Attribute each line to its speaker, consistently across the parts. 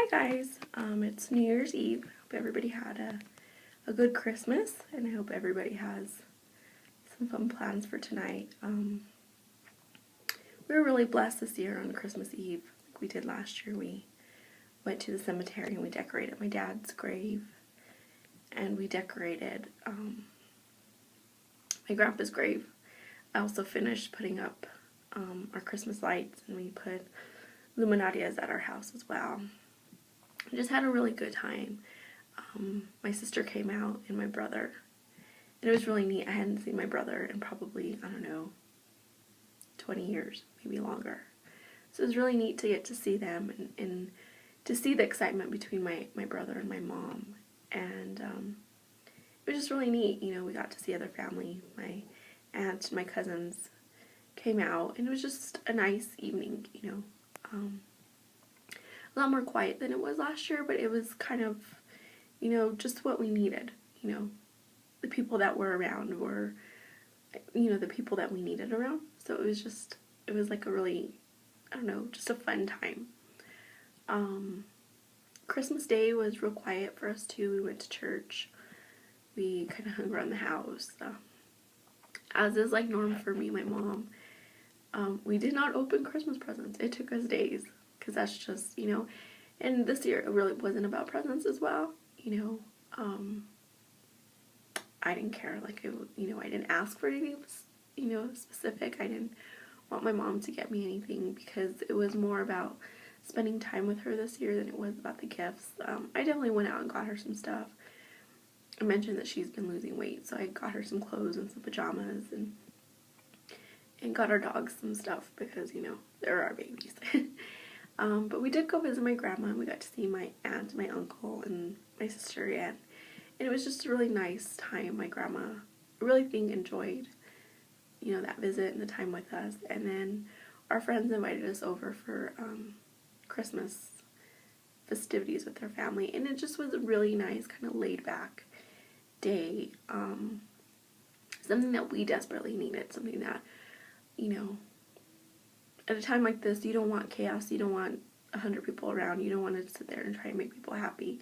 Speaker 1: guys, it's New Year's Eve. Hope everybody had a good Christmas, and I hope everybody has some fun plans for tonight. We were really blessed this year on Christmas Eve, like we did last year. We went to the cemetery and we decorated my dad's grave, and we decorated my grandpa's grave. I also finished putting up our Christmas lights, and we put luminarias at our house as well. I just had a really good time. My sister came out and my brother, and it was really neat. I hadn't seen my brother in probably, 20 years, maybe longer. So it was really neat to get to see them and to see the excitement between my brother and my mom. And it was just really neat. We got to see other family. My aunt and my cousins came out, and it was just a nice evening, a lot more quiet than it was last year, but it was kind of, just what we needed. The people that were around were, the people that we needed around. So it was like a really, just a fun time. Christmas Day was real quiet for us too. We went to church. We kind of hung around the house. As is like normal for me and my mom. We did not open Christmas presents. It took us days, because that's just, and this year it really wasn't about presents as well. I didn't care, I didn't ask for anything, specific. I didn't want my mom to get me anything, because it was more about spending time with her this year than it was about the gifts. I definitely went out and got her some stuff. I mentioned that she's been losing weight, so I got her some clothes and some pajamas, and got our dogs some stuff, because, they're our babies. But we did go visit my grandma, and we got to see my aunt, my uncle, and my sister again. And it was just a really nice time. My grandma, I really think, enjoyed, that visit and the time with us. And then our friends invited us over for Christmas festivities with their family. And it just was a really nice, kind of laid-back day. Something that we desperately needed. Something that, at a time like this, you don't want chaos. You don't want 100 people around. You don't want to sit there and try and make people happy.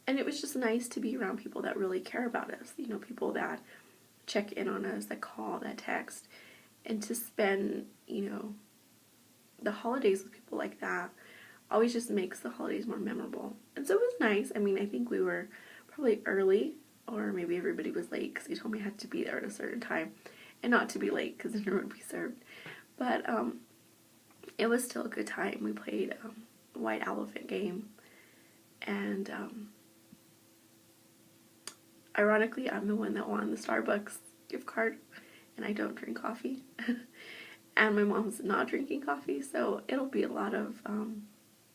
Speaker 1: And it was just nice to be around people that really care about us. People that check in on us, that call, that text. And to spend, the holidays with people like that always just makes the holidays more memorable. And so it was nice. I think we were probably early, or maybe everybody was late, because he told me I had to be there at a certain time. And not to be late, because dinner would be served. But it was still a good time. We played a white elephant game. And ironically, I'm the one that won the Starbucks gift card. And I don't drink coffee. And my mom's not drinking coffee. So it'll be a lot of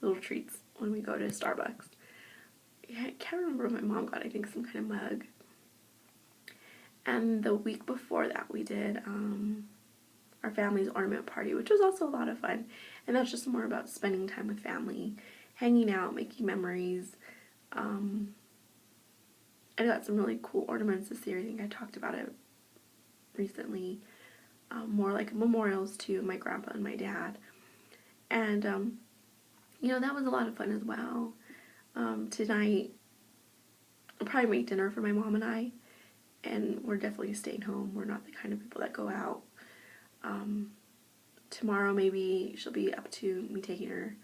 Speaker 1: little treats when we go to Starbucks. I can't remember what my mom got. I think some kind of mug. And the week before that, we did our family's ornament party, which was also a lot of fun. And that's just more about spending time with family, hanging out, making memories. I got some really cool ornaments this year. I think I talked about it recently. More like memorials to my grandpa and my dad. And, that was a lot of fun as well. Tonight, I'll probably make dinner for my mom and I. And we're definitely staying home. We're not the kind of people that go out. Tomorrow maybe she'll be up to me taking her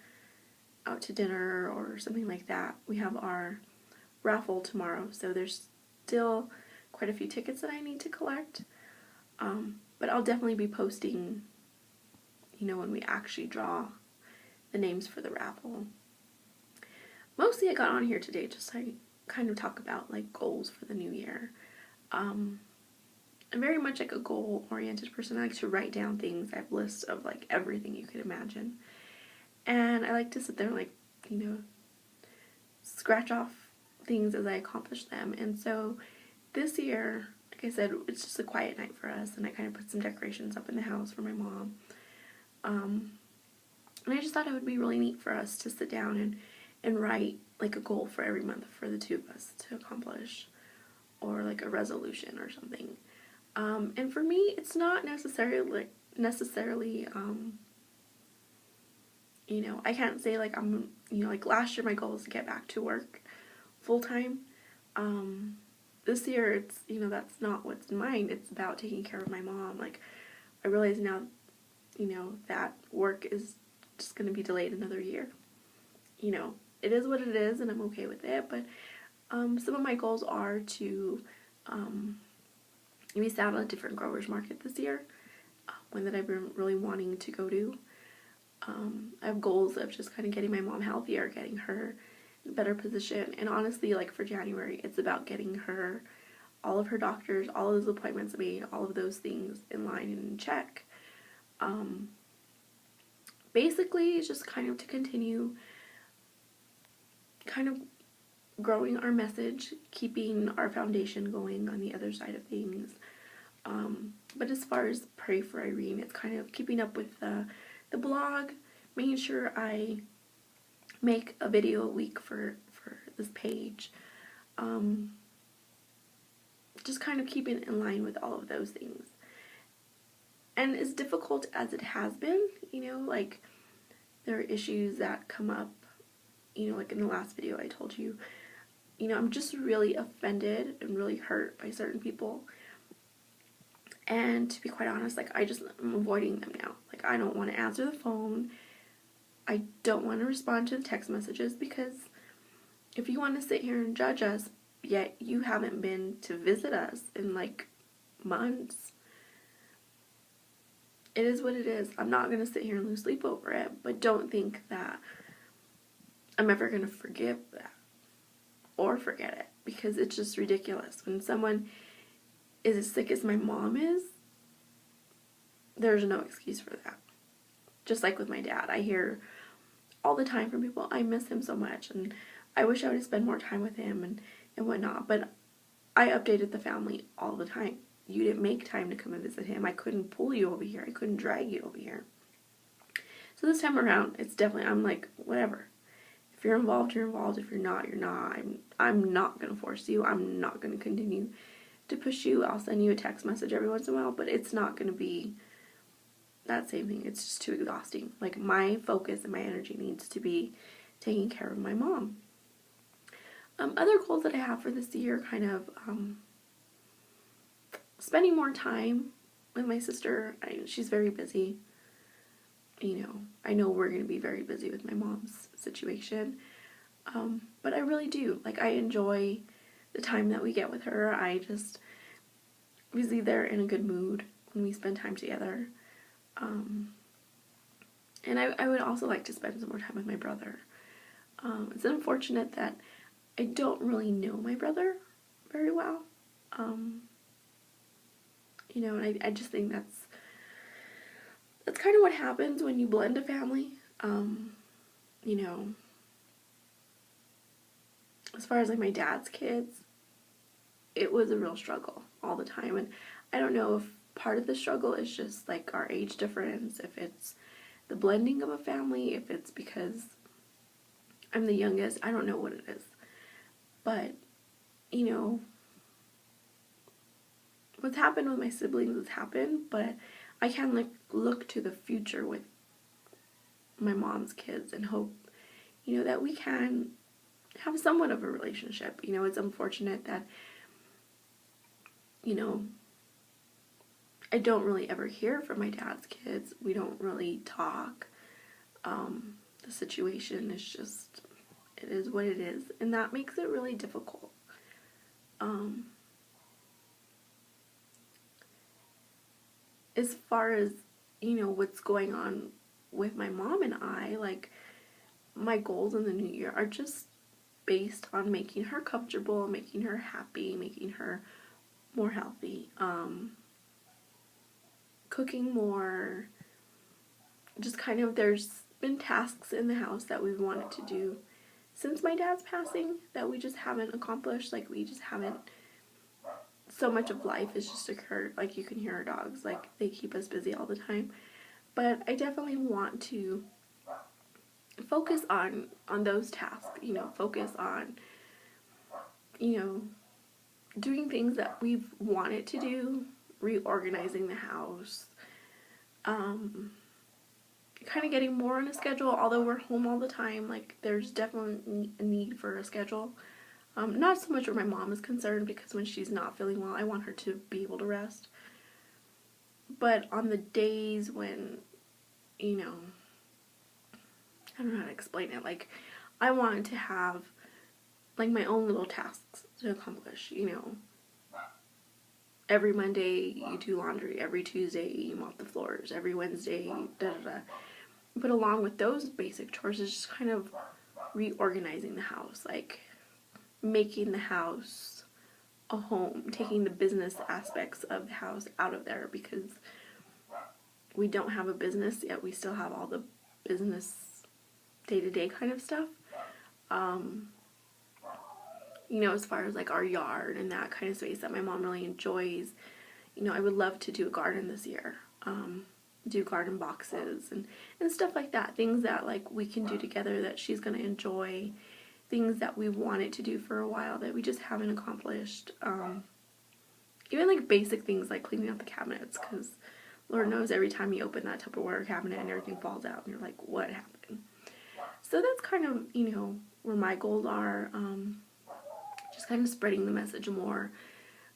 Speaker 1: out to dinner or something like that. We have our raffle tomorrow, so there's still quite a few tickets that I need to collect. But I'll definitely be posting, when we actually draw the names for the raffle. Mostly I got on here today just to kind of talk about goals for the new year. I'm very much a goal-oriented person. I like to write down things. I have lists of everything you could imagine. And I like to sit there and scratch off things as I accomplish them. And so this year, like I said, it's just a quiet night for us, and I kind of put some decorations up in the house for my mom. And I just thought it would be really neat for us to sit down and write a goal for every month for the two of us to accomplish, or a resolution or something. And for me, it's not necessarily You know, I can't say like I'm, you know, like last year my goal was to get back to work full time. This year it's, you know, that's not what's in mind. It's about taking care of my mom. Like, I realize now, you know, that work is just going to be delayed another year. You know, it is what it is, and I'm okay with it, but some of my goals are to maybe saddle a different growers market this year, one that I've been really wanting to go to. I have goals of just kind of getting my mom healthier, getting her in a better position, and honestly, like for January, it's about getting her all of her doctors, all of those appointments made, all of those things in line and in check. Basically, it's just kind of to continue kind of growing our message, keeping our foundation going on the other side of things. But as far as Pray for Irene, it's kind of keeping up with the blog, making sure I make a video a week for this page. Just kind of keeping in line with all of those things. And as difficult as it has been, you know, like there are issues that come up, you know, like in the last video I told you, you know, I'm just really offended and really hurt by certain people. And to be quite honest, like I'm avoiding them now. Like, I don't want to answer the phone. I don't want to respond to the text messages, because if you want to sit here and judge us, yet you haven't been to visit us in like months, it is what it is. I'm not going to sit here and lose sleep over it, but don't think that I'm ever going to forgive that or forget it, because it's just ridiculous. When someone is as sick as my mom is, there's no excuse for that. Just like with my dad, I hear all the time from people, I miss him so much, and I wish I would have spent more time with him and whatnot, but I updated the family all the time. You didn't make time to come and visit him. I couldn't pull you over here. I couldn't drag you over here. So this time around, it's definitely, I'm like, whatever. If you're involved, you're involved. If you're not, you're not. I'm not going to force you. I'm not going to continue to push you. I'll send you a text message every once in a while, but it's not going to be that same thing. It's just too exhausting. Like, my focus and my energy needs to be taking care of my mom. Other goals that I have for this year, kind of spending more time with my sister. She's very busy. You know, I know we're going to be very busy with my mom's situation. But I really do. Like, I enjoy the time that we get with her. Usually they're in a good mood when we spend time together. And I would also like to spend some more time with my brother. It's unfortunate that I don't really know my brother very well. You know, and I just think that's kind of what happens when you blend a family. You know, as far as like my dad's kids, it was a real struggle all the time. And I don't know if part of the struggle is just like our age difference, if it's the blending of a family, if it's because I'm the youngest. I don't know what it is. But, you know, what's happened with my siblings has happened, but I can look to the future with my mom's kids and hope, you know, that we can have somewhat of a relationship. You know, it's unfortunate that, you know, I don't really ever hear from my dad's kids. We don't really talk. The situation is just, it is what it is, and that makes it really difficult. As far as, you know, what's going on with my mom and I, like, my goals in the new year are just based on making her comfortable, making her happy, making her more healthy, cooking more, just kind of, there's been tasks in the house that we've wanted to do since my dad's passing that we just haven't accomplished. Like, we just haven't, so much of life has just occurred. Like, you can hear our dogs, like, they keep us busy all the time. But I definitely want to focus on those tasks, you know, focus on, you know, doing things that we've wanted to do, reorganizing the house, kind of getting more on a schedule, although we're home all the time. Like, there's definitely a need for a schedule. Not so much where my mom is concerned, because when she's not feeling well, I want her to be able to rest. But on the days when, you know, I don't know how to explain it. Like, I want to have, like, my own little tasks to accomplish, you know. Every Monday, you do laundry. Every Tuesday, you mop the floors. Every Wednesday, da-da-da. But along with those basic chores is just kind of reorganizing the house. Like, making the house a home. Taking the business aspects of the house out of there, because we don't have a business yet. We still have all the business day-to-day kind of stuff. You know, as far as like our yard and that kind of space that my mom really enjoys. You know, I would love to do a garden this year. Do garden boxes and stuff like that. Things that like we can do together that she's going to enjoy. Things that we wanted to do for a while that we just haven't accomplished. Even like basic things like cleaning out the cabinets, because Lord knows every time you open that Tupperware cabinet and everything falls out and you're like, what happened? So that's kind of, you know, where my goals are. Just kind of spreading the message more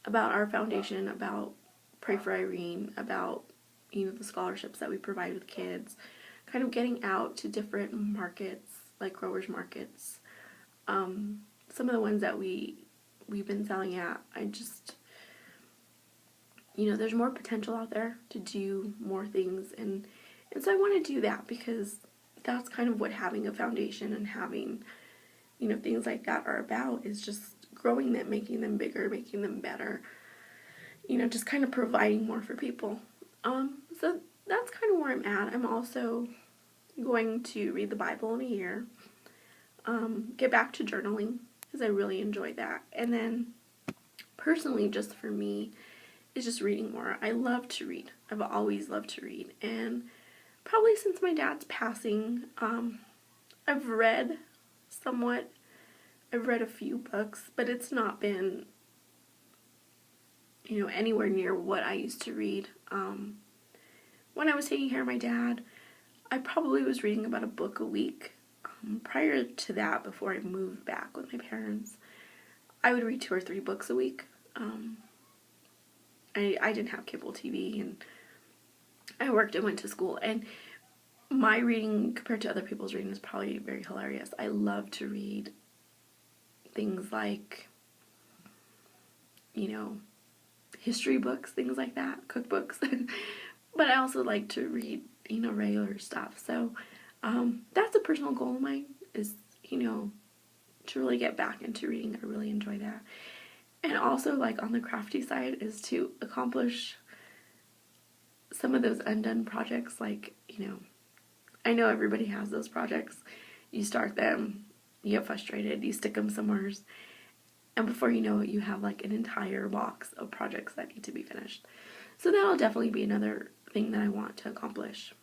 Speaker 1: about our foundation, about Pray for Irene, about, you know, the scholarships that we provide with kids, kind of getting out to different markets, like growers markets. Some of the ones that we've been selling at, I just, you know, there's more potential out there to do more things, and so I want to do that, because that's kind of what having a foundation and having, you know, things like that are about, is just growing them, making them bigger, making them better, you know, just kind of providing more for people. So that's kind of where I'm at. I'm also going to read the Bible in a year, get back to journaling, because I really enjoy that, and then personally, just for me, is just reading more. I love to read. I've always loved to read, and probably since my dad's passing, I've read somewhat. I've read a few books, but it's not been, you know, anywhere near what I used to read. When I was taking care of my dad, I probably was reading about a book a week. Prior to that, before I moved back with my parents, I would read 2 or 3 books a week. I didn't have cable TV, and I worked and went to school, and my reading compared to other people's reading is probably very hilarious. I love to read things like, you know, history books, things like that, cookbooks, but I also like to read, you know, regular stuff. So that's a personal goal of mine, is, you know, to really get back into reading. I really enjoy that. And also, like, on the crafty side, is to accomplish some of those undone projects. Like, you know, I know everybody has those projects. You start them, you get frustrated, you stick them somewhere, and before you know it, you have like an entire box of projects that need to be finished. So that'll definitely be another thing that I want to accomplish.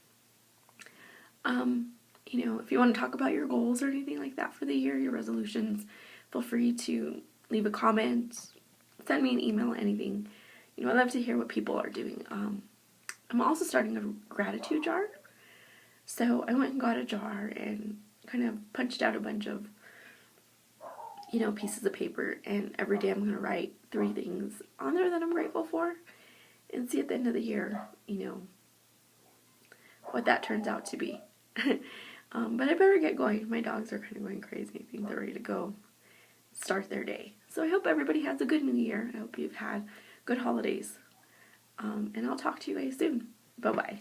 Speaker 1: You know, if you want to talk about your goals or anything like that for the year, your resolutions, feel free to leave a comment, send me an email, anything. You know, I love to hear what people are doing. I'm also starting a gratitude jar. So I went and got a jar and kind of punched out a bunch of, you know, pieces of paper, and every day I'm going to write 3 things on there that I'm grateful for, and see at the end of the year, you know, what that turns out to be. But I better get going. My dogs are kind of going crazy. I think they're ready to go start their day. So I hope everybody has a good new year. I hope you've had good holidays. And I'll talk to you guys soon. Bye-bye.